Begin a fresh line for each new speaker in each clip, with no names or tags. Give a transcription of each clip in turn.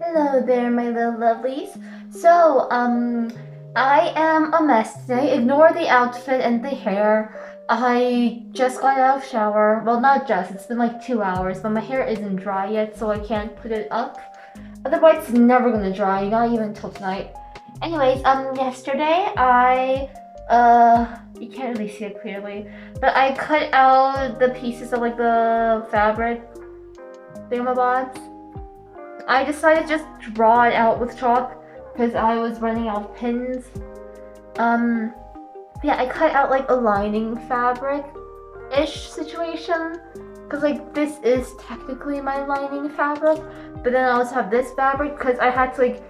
Hello there, my little lovelies. So, I am a mess today. Ignore the outfit and the hair. I just got out of shower. Well, not just, it's been like 2 hours, but my hair isn't dry yet, so I can't put it up. Otherwise, it's never gonna dry, not even until tonight. Anyways, yesterday you can't really see it clearly, but I cut out the pieces of like the fabric thingamabobs. I decided to just draw it out with chalk because I was running out of pins. Um, yeah, I cut out like a lining fabric-ish situation because like this is technically my lining fabric, but then I also have this fabric because I had to like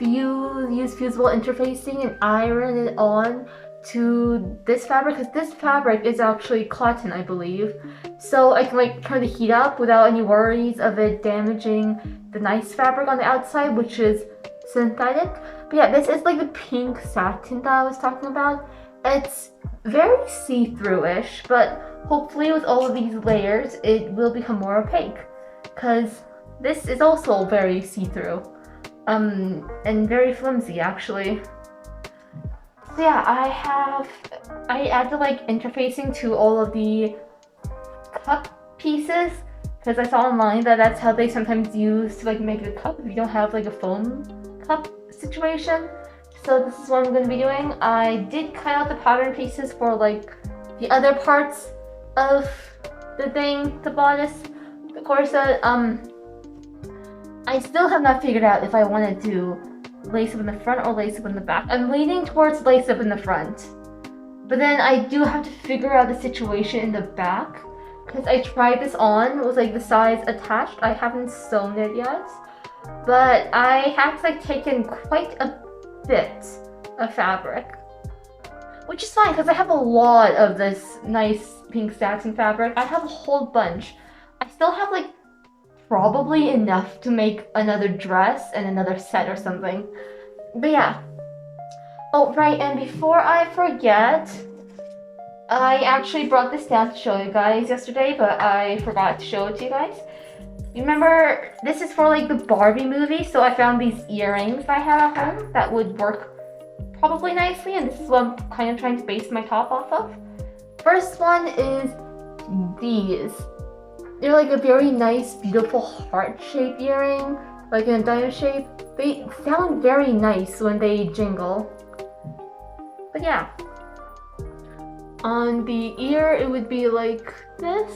use fusible interfacing and iron it on to this fabric because this fabric is actually cotton, I believe. So I can like turn the heat up without any worries of it damaging the nice fabric on the outside, which is synthetic. But yeah, this is like the pink satin that I was talking about. It's very see-through-ish, but hopefully with all of these layers, it will become more opaque. Because this is also very see-through. And very flimsy actually. So yeah, I added like interfacing to all of the cup pieces because I saw online that that's how they sometimes use to like make the cup if you don't have like a foam cup situation. So this is what I'm going to be doing. I did cut out the pattern pieces for like the other parts of the thing, the bodice, the corset. I still have not figured out if I wanted to lace up in the front or lace up in the back. I'm leaning towards lace up in the front. But then I do have to figure out the situation in the back because I tried this on with like the sides attached. I haven't sewn it yet. But I have to like take in quite a bit of fabric. Which is fine because I have a lot of this nice pink satin fabric. I have a whole bunch. I still have like probably enough to make another dress and another set or something. But yeah. Oh, right, and before I forget, I actually brought this down to show you guys yesterday, but I forgot to show it to you guys. Remember, this is for like the Barbie movie, so I found these earrings I have at home that would work probably nicely, and this is what I'm kind of trying to base my top off of. First one is these. They're like a very nice, beautiful heart-shaped earring, like in a diamond shape. They sound very nice when they jingle. But yeah. On the ear, it would be like this.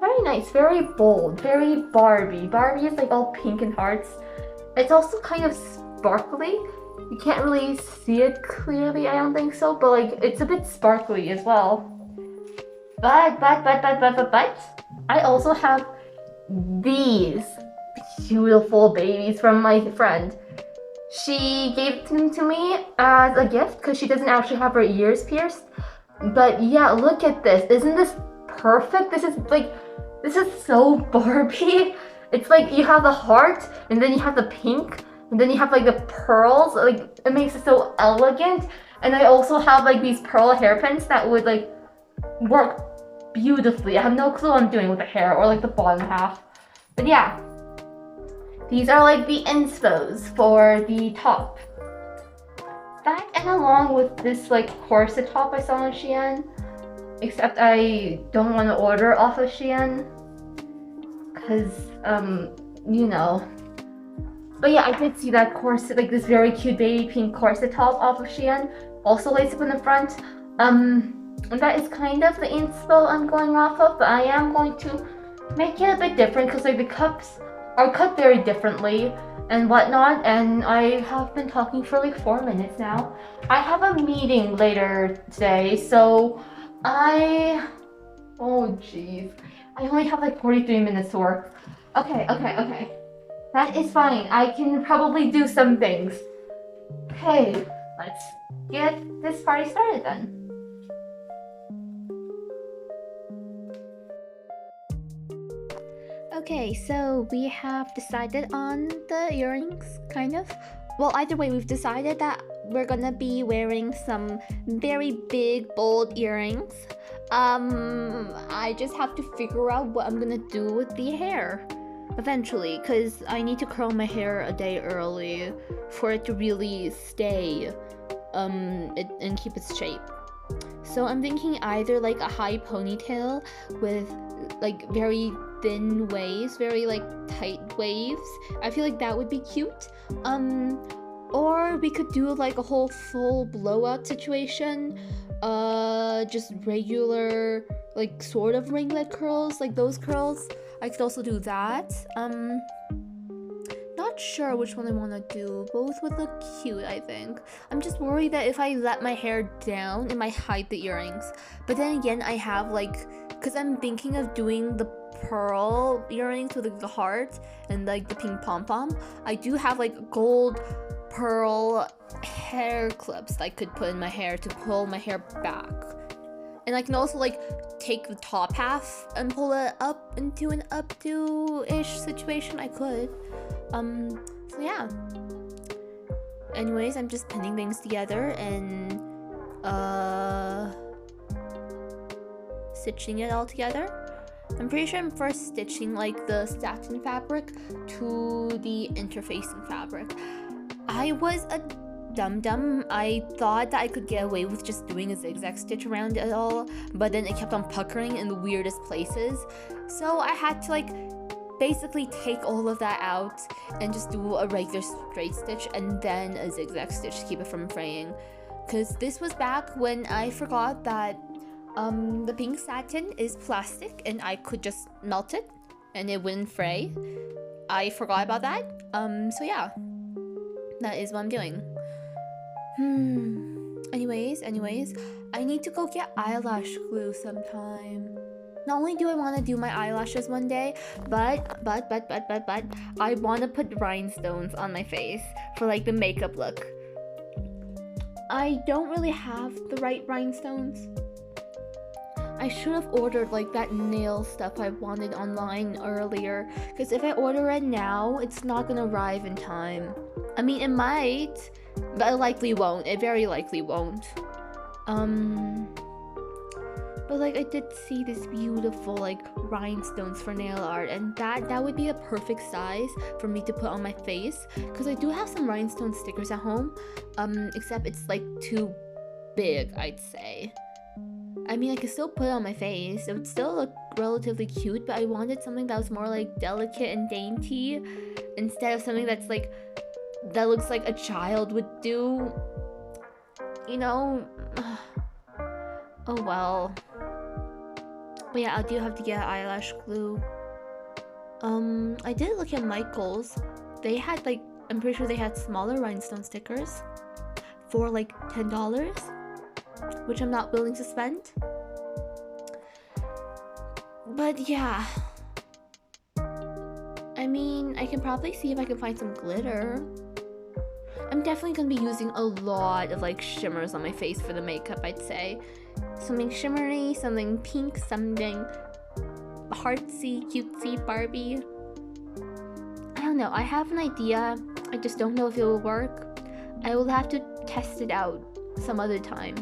Very nice, very bold, very Barbie. Barbie is like all pink and hearts. It's also kind of sparkly. You can't really see it clearly, I don't think so, but like it's a bit sparkly as well. But, I also have these beautiful babies from my friend. She gave them to me as a gift because she doesn't actually have her ears pierced. But yeah, look at this. Isn't this perfect? This is so Barbie. It's like you have the heart and then you have the pink and then you have like the pearls. Like it makes it so elegant. And I also have like these pearl hairpins that would like work beautifully. I have no clue what I'm doing with the hair or like the bottom half. But yeah. These are like the inspos for the top. That and along with this like corset top I saw on Shein. Except I don't want to order off of Shein. Cause, you know. But yeah, I did see that corset, like this very cute baby pink corset top off of Shein. Also lace up in the front. And that is kind of the inspo I'm going off of, but I am going to make it a bit different because like the cups are cut very differently and whatnot, and I have been talking for like 4 minutes now. I have a meeting later today, so oh jeez. I only have like 43 minutes to work. Okay. That is fine. I can probably do some things. Okay, let's get this party started then. Okay, so we have decided on the earrings, kind of. Well, either way, we've decided that we're gonna be wearing some very big, bold earrings. I just have to figure out what I'm gonna do with the hair. eventually, because I need to curl my hair a day early for it to really stay and keep its shape. So I'm thinking either like a high ponytail with like very thin waves, very like tight waves. I feel like that would be cute. Or we could do like a whole full blowout situation. Just regular like sort of ringlet curls, like those curls. I could also do that. Not sure which one I want to do. Both would look cute, I think. I'm just worried that if I let my hair down, it might hide the earrings. But then again, I have like, because I'm thinking of doing the pearl earrings with like, the heart and like the pink pom-pom. I do have like gold pearl hair clips that I could put in my hair to pull my hair back. And I can also like take the top half and pull it up into an updo-ish situation. I could. So yeah. Anyways, I'm just pinning things together and stitching it all together. I'm pretty sure I'm first stitching like the satin fabric to the interfacing fabric. I was a dum-dum. I thought that I could get away with just doing a zigzag stitch around it all, but then it kept on puckering in the weirdest places. So I had to like basically take all of that out and just do a regular straight stitch and then a zigzag stitch to keep it from fraying. Because this was back when I forgot that the pink satin is plastic and I could just melt it and it wouldn't fray. I forgot about that. So yeah, that is what I'm doing. Anyways, I need to go get eyelash glue sometime. Not only do I want to do my eyelashes one day, but I want to put rhinestones on my face for like the makeup look. I don't really have the right rhinestones. I should have ordered like that nail stuff I wanted online earlier, because if I order it now, it's not gonna arrive in time. I mean, it might, but it likely won't. It very likely won't. But like I did see this beautiful like rhinestones for nail art, and that would be a perfect size for me to put on my face, because I do have some rhinestone stickers at home, except it's like too big, I'd say. I mean, I could still put it on my face. It would still look relatively cute, but I wanted something that was more like delicate and dainty instead of something that's like that looks like a child would do, you know. Oh well. But yeah, I do have to get eyelash glue. I did look at Michael's. They had like, I'm pretty sure they had smaller rhinestone stickers for like $10, which I'm not willing to spend. But yeah, I mean, I can probably see if I can find some glitter. I'm definitely gonna be using a lot of like shimmers on my face for the makeup, I'd say. Something shimmery, something pink, something heartsy, cutesy, Barbie. I don't know, I have an idea. I just don't know if it will work. I will have to test it out some other time.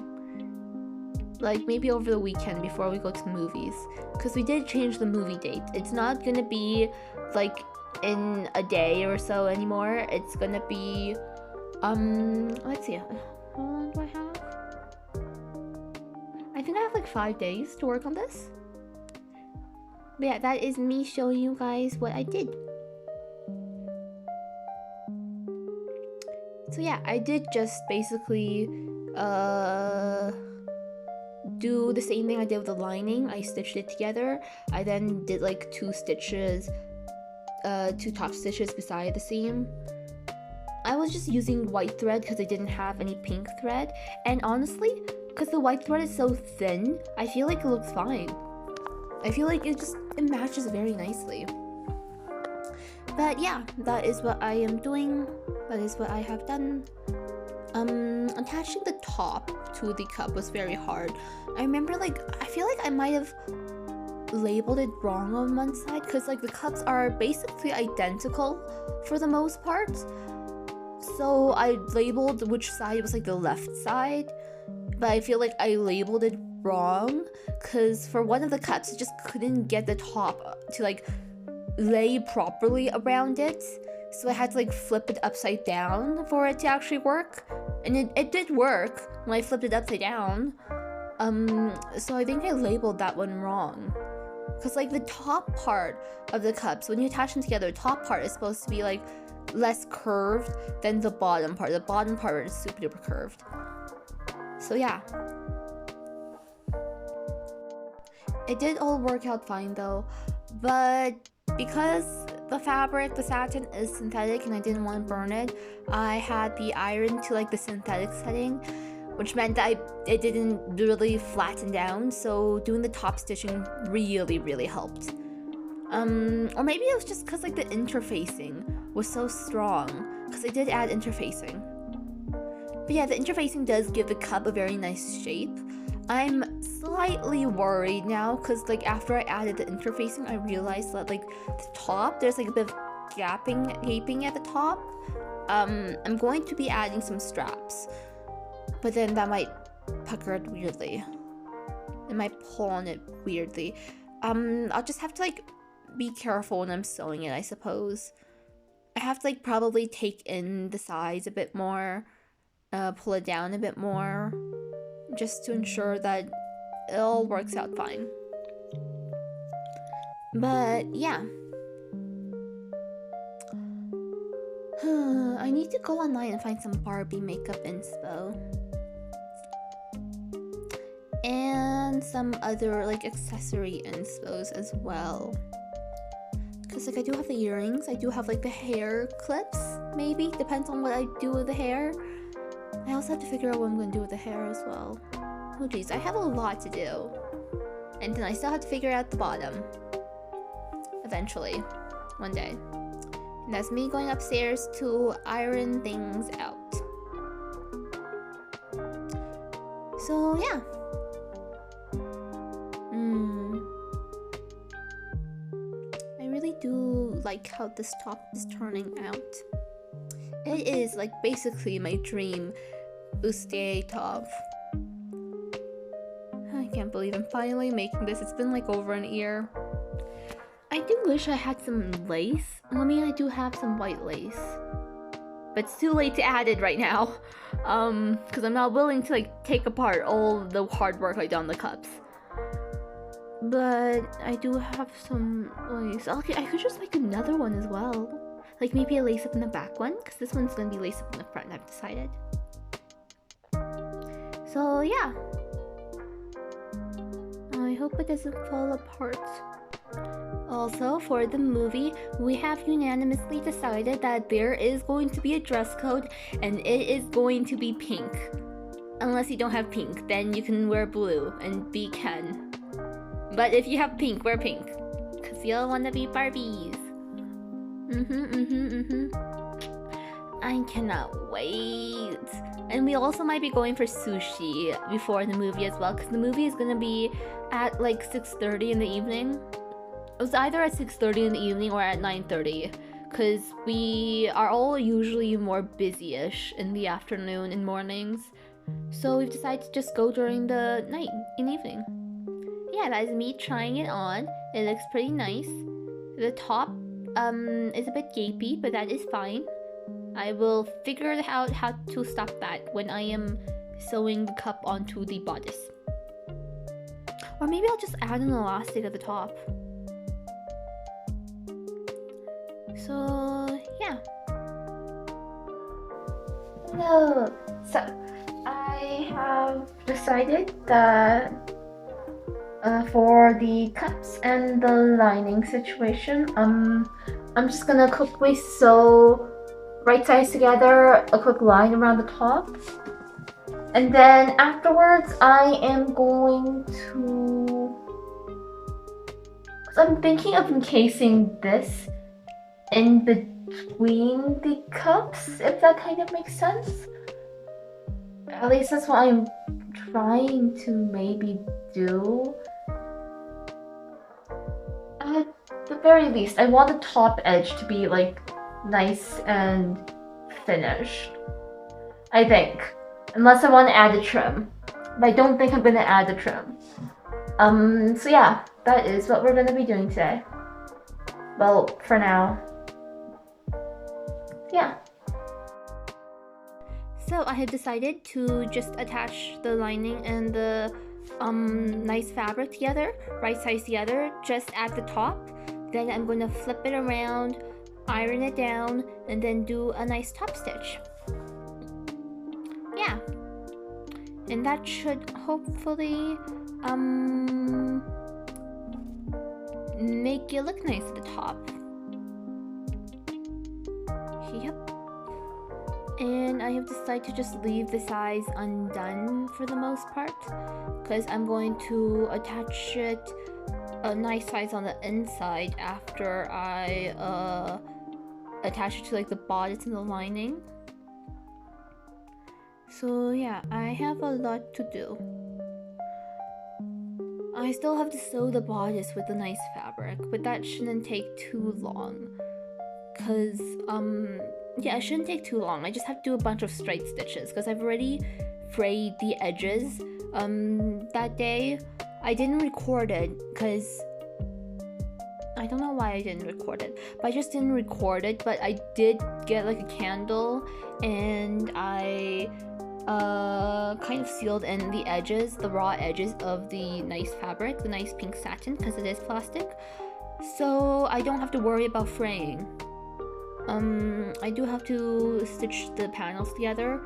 Like maybe over the weekend before we go to the movies. Because we did change the movie date. It's not gonna be like in a day or so anymore. It's gonna be let's see, how long do I have? I think I have like 5 days to work on this. But yeah, that is me showing you guys what I did. So yeah, I did just basically do the same thing I did with the lining. I stitched it together. I then did like two top stitches beside the seam. I was just using white thread because I didn't have any pink thread, and honestly, because the white thread is so thin, I feel like it looks fine. I feel like it matches very nicely. But yeah, that is what I am doing. That is what I have done. Attaching the top to the cup was very hard. I remember like, I feel like I might have labeled it wrong on one side, because like the cups are basically identical for the most part. So I labeled which side was like the left side, but I feel like I labeled it wrong, because for one of the cups I just couldn't get the top to like lay properly around it. So I had to like flip it upside down for it to actually work. And it did work when I flipped it upside down. So I think I labeled that one wrong. Because like the top part of the cups, when you attach them together, the top part is supposed to be like less curved than the bottom part. The bottom part is super duper curved. So yeah. It did all work out fine though. But because the fabric, the satin is synthetic and I didn't want to burn it, I had the iron to like the synthetic setting, which meant that it didn't really flatten down, so doing the top stitching really helped. Or maybe it was just because like the interfacing was so strong, because I did add interfacing. But yeah, the interfacing does give the cup a very nice shape. I'm slightly worried now because like after I added the interfacing, I realized that like the top, there's like a bit of gaping at the top. I'm going to be adding some straps, but then that might pucker it weirdly. It might pull on it weirdly. I'll just have to like be careful when I'm sewing it, I suppose. I have to like probably take in the sides a bit more, pull it down a bit more, just to ensure that it all works out fine. But yeah. I need to go online and find some Barbie makeup inspo. And some other like accessory inspos as well. Because like I do have the earrings, I do have like the hair clips, maybe, depends on what I do with the hair. I also have to figure out what I'm going to do with the hair as well. Oh geez, I have a lot to do. And then I still have to figure out the bottom. Eventually. One day. And that's me going upstairs to iron things out. So yeah. I really do like how this top is turning out. It is like basically my dream bustier top. I can't believe I'm finally making this. It's been like over an year. I do wish I had some lace. I mean, I do have some white lace, but it's too late to add it right now. Because I'm not willing to like take apart all the hard work I done on the cups. But I do have some lace. Okay, I could just make another one as well. Like maybe a lace up in the back one, because this one's gonna be lace up in the front, I've decided. So yeah. I hope it doesn't fall apart. Also, for the movie, we have unanimously decided that there is going to be a dress code, and it is going to be pink. Unless you don't have pink, then you can wear blue and be Ken. But if you have pink, wear pink. Because you all want to be Barbies. I cannot wait. And we also might be going for sushi before the movie as well, because the movie is gonna be at like 6:30 in the evening. It was either at 6:30 in the evening or at 9:30, because we are all usually more busy-ish in the afternoon and mornings. So we've decided to just go during the night and evening. Yeah, that is me trying it on. It looks pretty nice. The top is a bit gapey, but that is fine. I will figure out how to stop that when I am sewing the cup onto the bodice. Or maybe I'll just add an elastic at the top. So, yeah. Hello. So, I have decided that for the cups and the lining situation, I'm just gonna quickly sew right sides together, a quick line around the top, and then afterwards I am going to, because I'm thinking of encasing this in between the cups, if that kind of makes sense. At least that's what I'm trying to maybe do. At the very least, I want the top edge to be like nice and finished, I think, unless I want to add a trim, but I don't think I'm gonna add the trim. So yeah, that is what we're gonna be doing today. Well, for now. Yeah. So I have decided to just attach the lining and the nice fabric together, right size together, just at the top. Then I'm going to flip it around, iron it down, and then do a nice top stitch. Yeah. And that should hopefully make it look nice at the top. Yep. And I have decided to just leave the sides undone for the most part, because I'm going to attach it a nice size on the inside after I attach it to like the bodice and the lining. So yeah, I have a lot to do. I still have to sew the bodice with the nice fabric, but that shouldn't take too long. Cause yeah, it shouldn't take too long. I just have to do a bunch of straight stitches because I've already frayed the edges that day. I didn't record it because I don't know why I didn't record it, but I just didn't record it. But I did get like a candle and I kind of sealed in the edges, the raw edges of the nice fabric, the nice pink satin, because it is plastic, so I don't have to worry about fraying. I do have to stitch the panels together,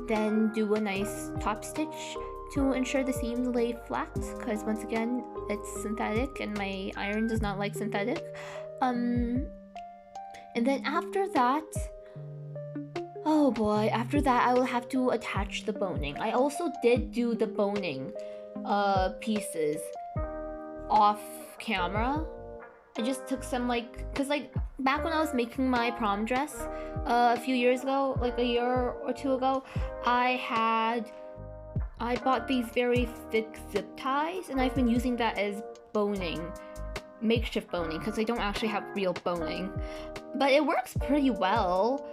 then do a nice top stitch to ensure the seams lay flat, because once again it's synthetic and my iron does not like synthetic. And then after that, oh boy, after that I will have to attach the boning. I also did do the boning pieces off camera. I just took some because back when I was making my prom dress a few years ago, like a year or two ago, I bought these very thick zip ties, and I've been using that as boning, makeshift boning, because I don't actually have real boning, but it works pretty well.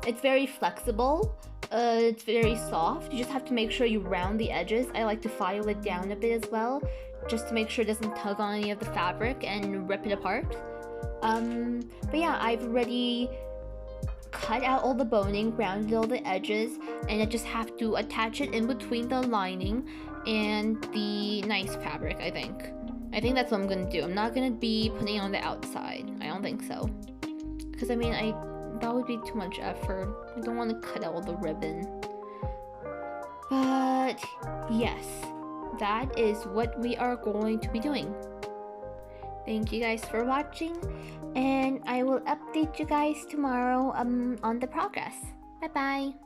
It's very flexible, it's very soft. You just have to make sure you round the edges. I like to file it down a bit as well, just to make sure it doesn't tug on any of the fabric and rip it apart. But yeah, I've already cut out all the boning, rounded all the edges, and I just have to attach it in between the lining and the nice fabric, I think. I think that's what I'm gonna do. I'm not gonna be putting it on the outside. I don't think so. Because I mean, that would be too much effort. I don't want to cut out all the ribbon. But yes, that is what we are going to be doing. Thank you guys for watching, and I will update you guys tomorrow on the progress. Bye bye.